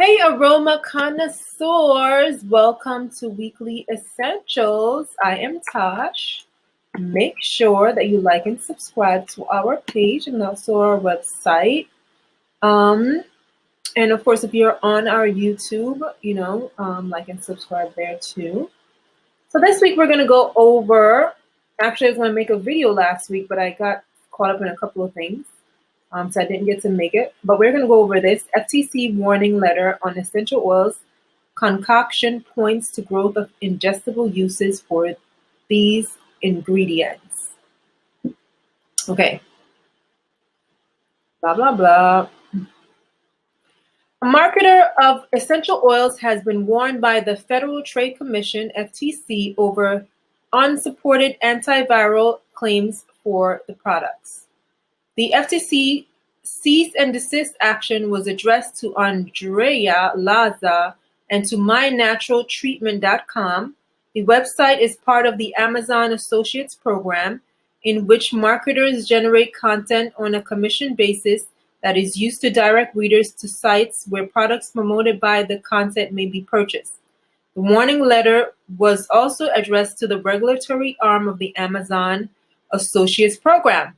Hey, aroma connoisseurs, welcome to Weekly Essentials. I am Tosh. Make sure that you like and subscribe to our page and also our website. And of course, if you're on our YouTube, like and subscribe there too. So this week we're going to go over, actually I was going to make a video last week, but I got caught up in a couple of things. So I didn't get to make it, but we're going to go over this FTC warning letter on essential oils concoction points to growth of ingestible uses for these ingredients. Okay. Blah, blah, blah. A marketer of essential oils has been warned by the Federal Trade Commission, FTC, over unsupported antiviral claims for the products. The FTC cease and desist action was addressed to Andrea Laza and to mynaturaltreatment.com. The website is part of the Amazon Associates program, in which marketers generate content on a commission basis that is used to direct readers to sites where products promoted by the content may be purchased. The warning letter was also addressed to the regulatory arm of the Amazon Associates program,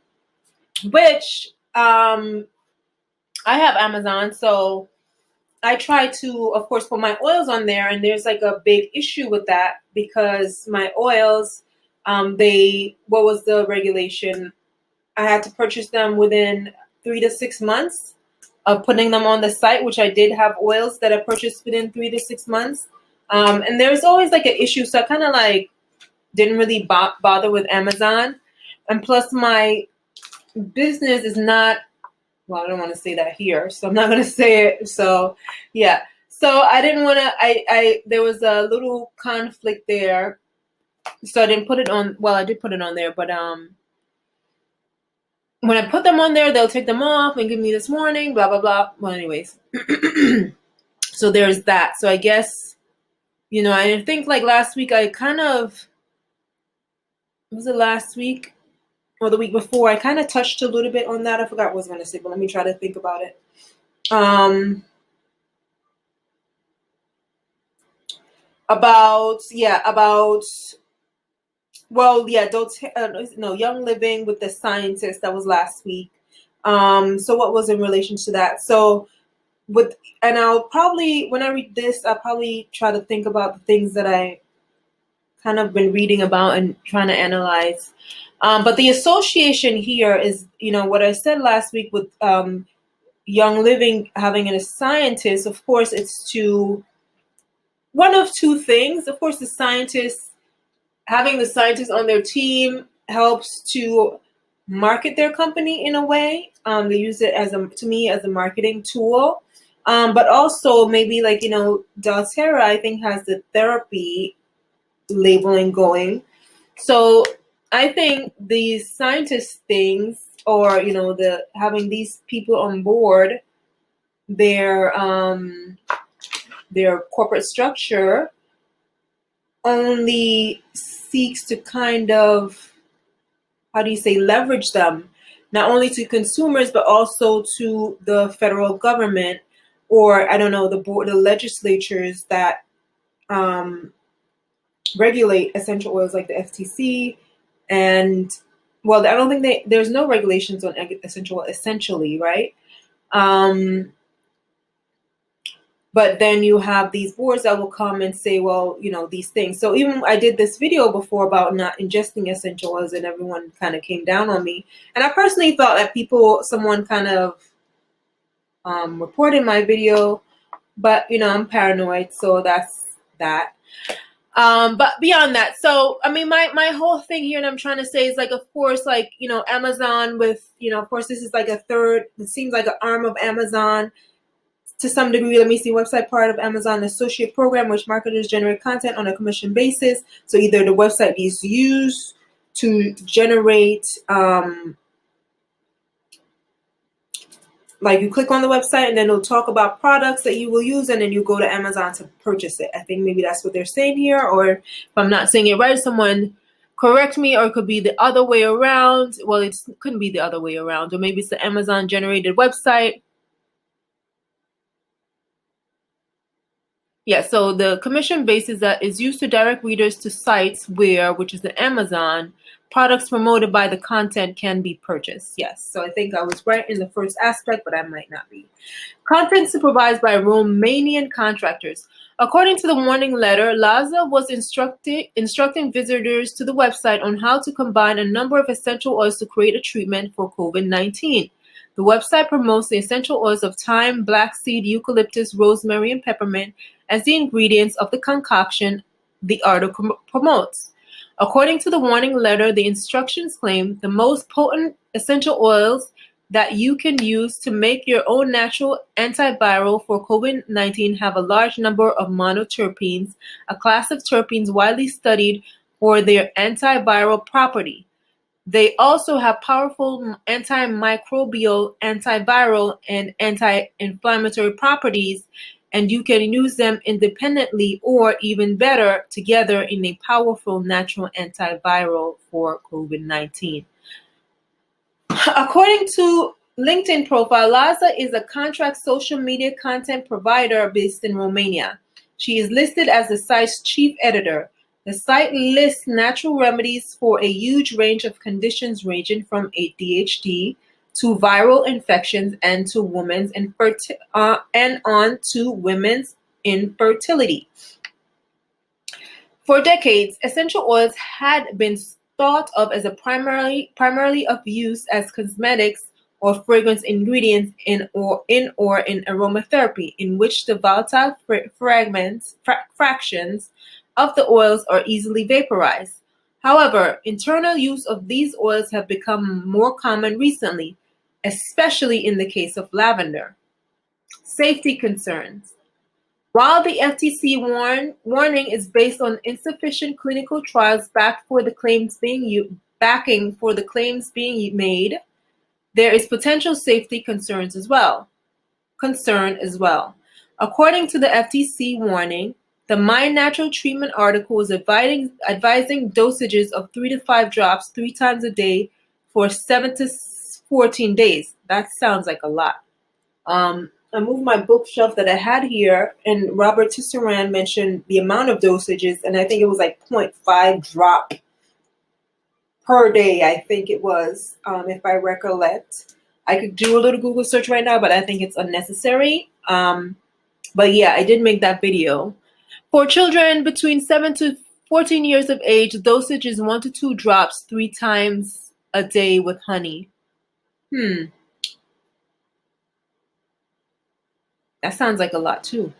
which I have Amazon, so I try to, of course, put my oils on there, and there's like a big issue with that because my oils, what was the regulation? I had to purchase them within 3 to 6 months of putting them on the site, which I did have oils that I purchased within 3 to 6 months. And there's always like an issue, so I kind of like didn't really bother with Amazon. And plus my business is not, well, I don't want to say that here, so I'm not going to say it. So yeah, so I didn't want to, there was a little conflict there, so I didn't put it on. Well, I did put it on there, but when I put them on there, they'll take them off and give me this warning, blah blah blah. Well, anyways, so there's that. So I guess, I think like last week I kind of, was it last week or the week before, I kind of touched a little bit on that. I forgot what I was going to say, but let me try to think about it. Young Living with the Scientist, that was last week. So what was in relation to that? So and I'll probably, when I read this, I'll probably try to think about the things that I kind of been reading about and trying to analyze. But the association here is, what I said last week with Young Living having a scientist. Of course, it's to one of two things. Of course, having the scientists on their team helps to market their company in a way. They use it as a marketing tool. But also maybe like, doTERRA, I think, has the therapy labeling going. So I think these scientist things, or, having these people on board, their corporate structure only seeks to kind of, leverage them, not only to consumers, but also to the federal government, or I don't know, the legislatures that regulate essential oils, like the FTC. And, well, I don't think there's no regulations on essential oil, essentially, right? But then you have these boards that will come and say, well, these things. So even I did this video before about not ingesting essential oils, and everyone kind of came down on me. And I personally thought that someone kind of reported my video, but, I'm paranoid, so that's that. But beyond that, so, I mean, my whole thing here, and I'm trying to say, is like, of course, like, Amazon with, of course, this is like it seems like an arm of Amazon to some degree. Let me see, website part of Amazon Associate program, which marketers generate content on a commission basis. So either the website is used to generate, like, you click on the website and then it'll talk about products that you will use, and then you go to Amazon to purchase it. I think maybe that's what they're saying here, or if I'm not saying it right, someone correct me, or it could be the other way around. Well, it couldn't be the other way around, or maybe it's the Amazon generated website. Yeah, so the commission basis that is used to direct readers to sites where, which is the Amazon, products promoted by the content can be purchased. Yes, so I think I was right in the first aspect, but I might not be. Content supervised by Romanian contractors. According to the warning letter, Laza was instructing visitors to the website on how to combine a number of essential oils to create a treatment for COVID-19. The website promotes the essential oils of thyme, black seed, eucalyptus, rosemary, and peppermint as the ingredients of the concoction the article promotes. According to the warning letter, the instructions claim the most potent essential oils that you can use to make your own natural antiviral for COVID-19 have a large number of monoterpenes, a class of terpenes widely studied for their antiviral property. They also have powerful antimicrobial, antiviral, and anti-inflammatory properties, and you can use them independently or even better together in a powerful natural antiviral for COVID-19. According to LinkedIn profile, Laza is a contract social media content provider based in Romania. She is listed as the site's chief editor. The site lists natural remedies for a huge range of conditions ranging from ADHD to viral infections and to on to women's infertility. For decades, essential oils had been thought of as a primarily of use as cosmetics or fragrance ingredients in aromatherapy, in which the volatile fractions of the oils are easily vaporized. However, internal use of these oils have become more common recently, especially in the case of lavender. Safety concerns. While the FTC warning is based on insufficient clinical trials backing for the claims being made, there is potential safety concern as well. According to the FTC warning, the My Natural Treatment article is advising dosages of 3 to 5 drops 3 times a day for 7 to 14 days. That sounds like a lot. I moved my bookshelf that I had here, and Robert Tisserand mentioned the amount of dosages, and I think it was like 0.5 drop per day, I think it was, if I recollect. I could do a little Google search right now, but I think it's unnecessary. But yeah, I did make that video. For children between 7 to 14 years of age, the dosage is 1 to 2 drops 3 times a day with honey. That sounds like a lot too.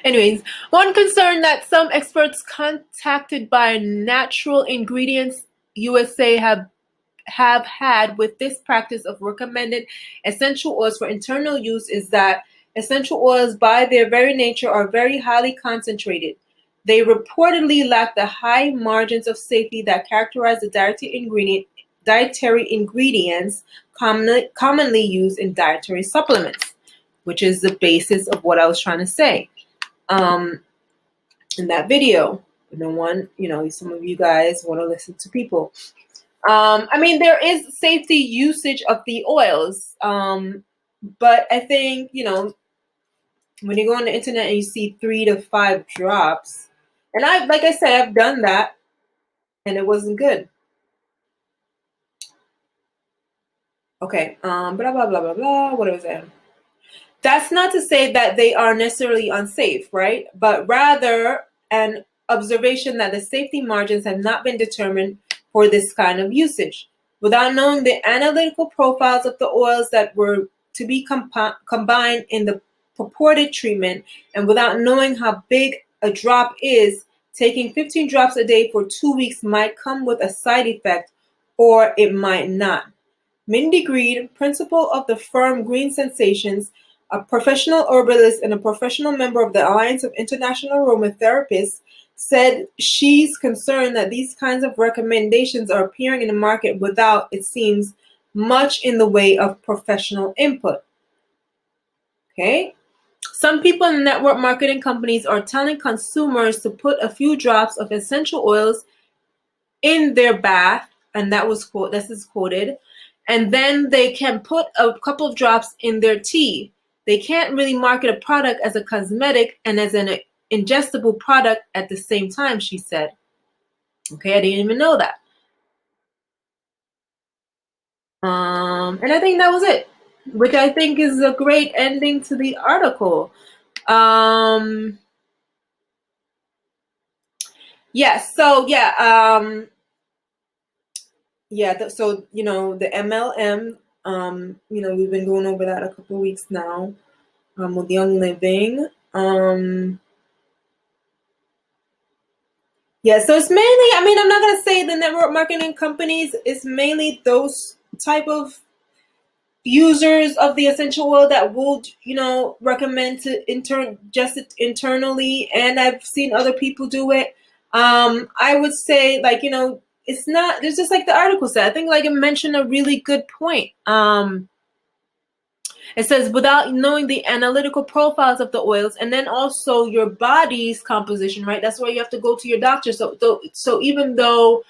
Anyways, one concern that some experts contacted by Natural Ingredients USA have had with this practice of recommended essential oils for internal use is that essential oils by their very nature are very highly concentrated. They reportedly lack the high margins of safety that characterize the dietary ingredients commonly used in dietary supplements, which is the basis of what I was trying to say in that video. No one, some of you guys want to listen to people. I mean, there is safety usage of the oils, but I think, when you go on the internet and you see 3 to 5 drops, and like I said, I've done that, and it wasn't good. Okay, blah, blah, blah, blah, blah, what was that? That's not to say that they are necessarily unsafe, right? But rather an observation that the safety margins have not been determined for this kind of usage. Without knowing the analytical profiles of the oils that were to be combined in the purported treatment, and without knowing how big a drop is, taking 15 drops a day for 2 weeks might come with a side effect, or it might not. Mindy Green, principal of the firm Green Sensations, a professional herbalist and a professional member of the Alliance of International Aromatherapists, said she's concerned that these kinds of recommendations are appearing in the market without, it seems, much in the way of professional input. Okay? Some people in network marketing companies are telling consumers to put a few drops of essential oils in their bath, and this is quoted, and then they can put a couple of drops in their tea. they can't really market a product as a cosmetic and as an ingestible product at the same time, she said. Okay, I didn't even know that. And I think that was it, which I think is a great ending to the article. Yes, so so the MLM, we've been going over that a couple of weeks now, with Young Living. Yeah, so it's mainly, I mean, I'm not gonna say the network marketing companies, it's mainly those type of users of the essential oil that would, recommend to just it internally, and I've seen other people do it. I would say, like, it's not, it's just like the article said. I think, like, it mentioned a really good point. It says, without knowing the analytical profiles of the oils and then also your body's composition, right? That's why you have to go to your doctor. So even though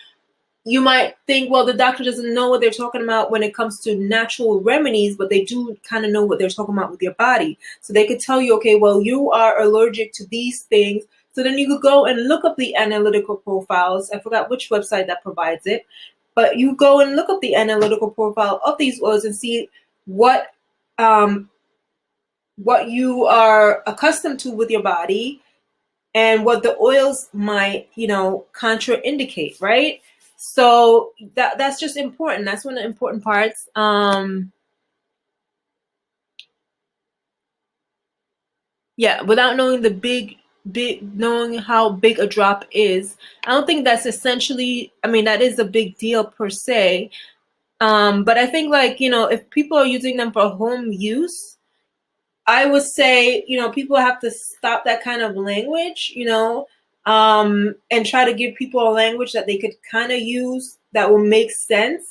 you might think, well, the doctor doesn't know what they're talking about when it comes to natural remedies, but they do kind of know what they're talking about with your body. So they could tell you, okay, well, you are allergic to these things. So then you could go and look up the analytical profiles. I forgot which website that provides it, but you go and look up the analytical profile of these oils and see what you are accustomed to with your body and what the oils might, contraindicate, right? So that's just important. That's one of the important parts. Without knowing knowing how big a drop is, I don't think that's essentially, I mean, that is a big deal per se. But I think, like, if people are using them for home use, I would say, people have to stop that kind of language, and try to give people a language that they could kind of use that will make sense.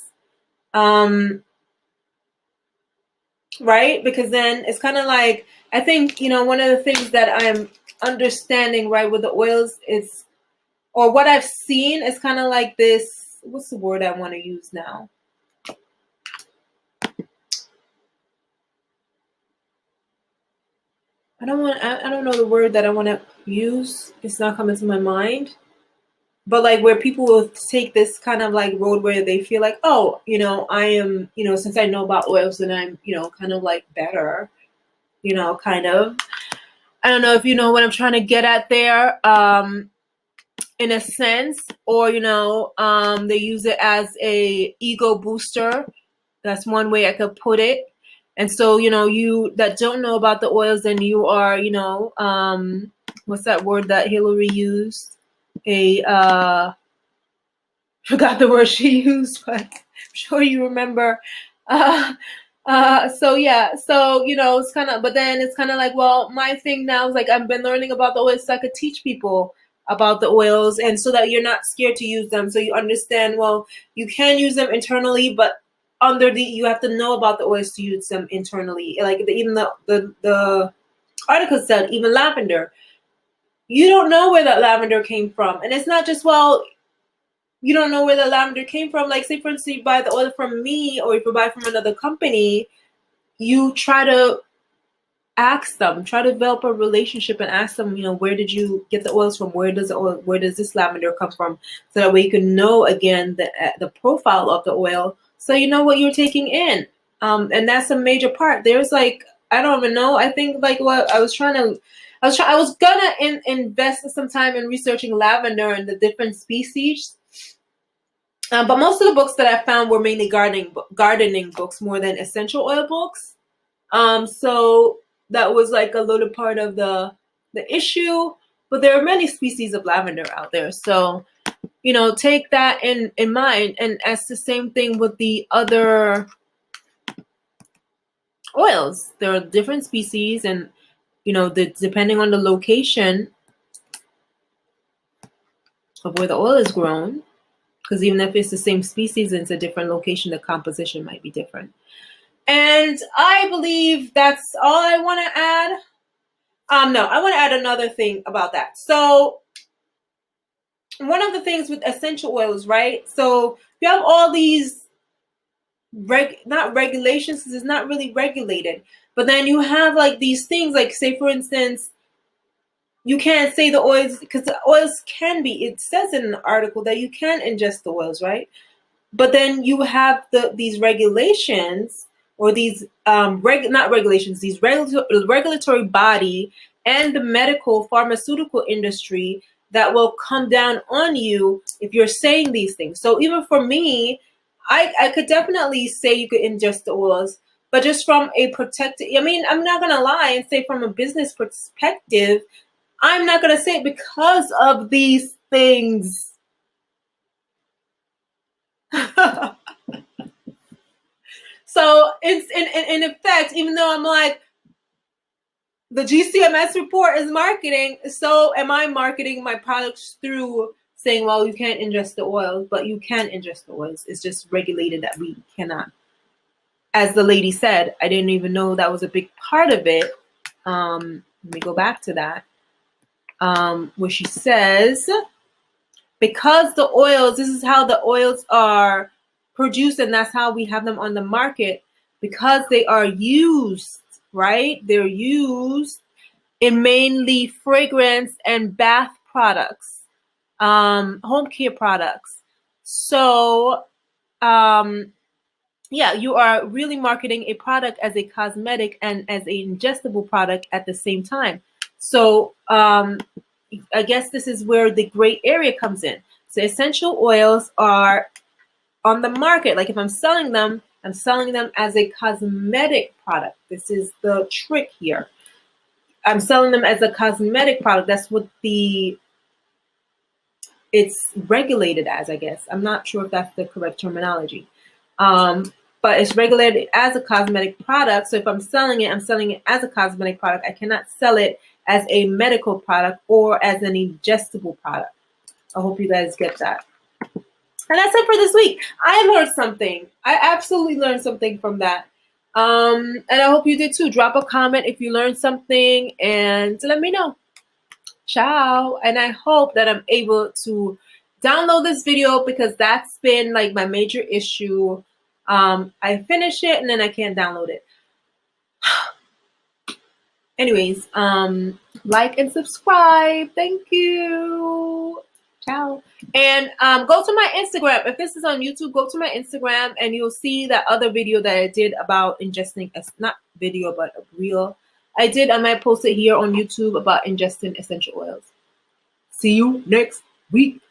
Right? Because then it's kind of like, I think, one of the things that I'm understanding, right, with the oils is, or what I've seen is kind of like this, what's the word I want to use now? I don't know the word that I want to use. It's not coming to my mind. But like, where people will take this kind of like road where they feel like, oh, I am, since I know about oils, then I'm, kind of like better, kind of. I don't know if you know what I'm trying to get at there, in a sense, or, they use it as a ego booster. That's one way I could put it. And so, you that don't know about the oils, then you are, what's that word that Hillary used? Forgot the word she used, but I'm sure you remember. Uh, so it's kind of, but then it's kind of like, well, my thing now is like, I've been learning about the oils so I could teach people about the oils, and so that you're not scared to use them. So you understand, well, you can use them internally, but you have to know about the oils to use them internally. Like, even the article said, even lavender, you don't know where that lavender came from. And it's not just, well, you don't know where the lavender came from. Like, say, for instance, you buy the oil from me, or if you buy from another company, you try to try to develop a relationship and ask them, where did you get the oils from? Where does this lavender come from? So that way you can know, again, the profile of the oil, so you know what you're taking in. And that's a major part. There's, like, I don't even know. I think, like, what I was gonna invest some time in researching lavender and the different species. But most of the books that I found were mainly gardening books more than essential oil books. So that was like a little part of the issue. But there are many species of lavender out there, so take that in mind. And as the same thing with the other oils, there are different species, and depending on the location of where the oil is grown. Because even if it's the same species and it's a different location, the composition might be different. And I believe that's all I want to add. No, I want to add another thing about that. So one of the things with essential oils, right? So you have all these not regulations, because it's not really regulated. But then you have like these things, like say for instance, you can't say the oils, because the oils can be, it says in an article that you can ingest the oils, right? But then you have these regulations, or these not regulations, these regulatory body and the medical pharmaceutical industry that will come down on you if you're saying these things. So even for me, I could definitely say you could ingest the oils, but just from a protected, I mean, I'm not gonna lie and say from a business perspective, I'm not gonna say it because of these things. So it's in effect, even though I'm like, the GCMS report is marketing, so am I marketing my products through saying, well, you can't ingest the oils, but you can ingest the oils. It's just regulated that we cannot. As the lady said, I didn't even know that was a big part of it. Let me go back to that. Where she says, because the oils, this is how the oils are produced, and that's how we have them on the market, because they are used, right? They're used in mainly fragrance and bath products, home care products. So, yeah, you are really marketing a product as a cosmetic and as a ingestible product at the same time. So, I guess this is where the gray area comes in. So essential oils are on the market. Like if I'm selling them as a cosmetic product. This is the trick here. I'm selling them as a cosmetic product. That's what it's regulated as, I guess. I'm not sure if that's the correct terminology. But it's regulated as a cosmetic product. So if I'm selling it as a cosmetic product. I cannot sell it as a medical product or as an ingestible product. I hope you guys get that. And that's it for this week. I learned something. I absolutely learned something from that. And I hope you did too. Drop a comment if you learned something and let me know. Ciao. And I hope that I'm able to download this video, because that's been like my major issue. I finish it and then I can't download it. Anyways, like and subscribe. Thank you. Ciao. And go to my Instagram. If this is on YouTube, go to my Instagram and you'll see that other video that I did about ingesting, not video, but a reel. I might post it here on YouTube about ingesting essential oils. See you next week.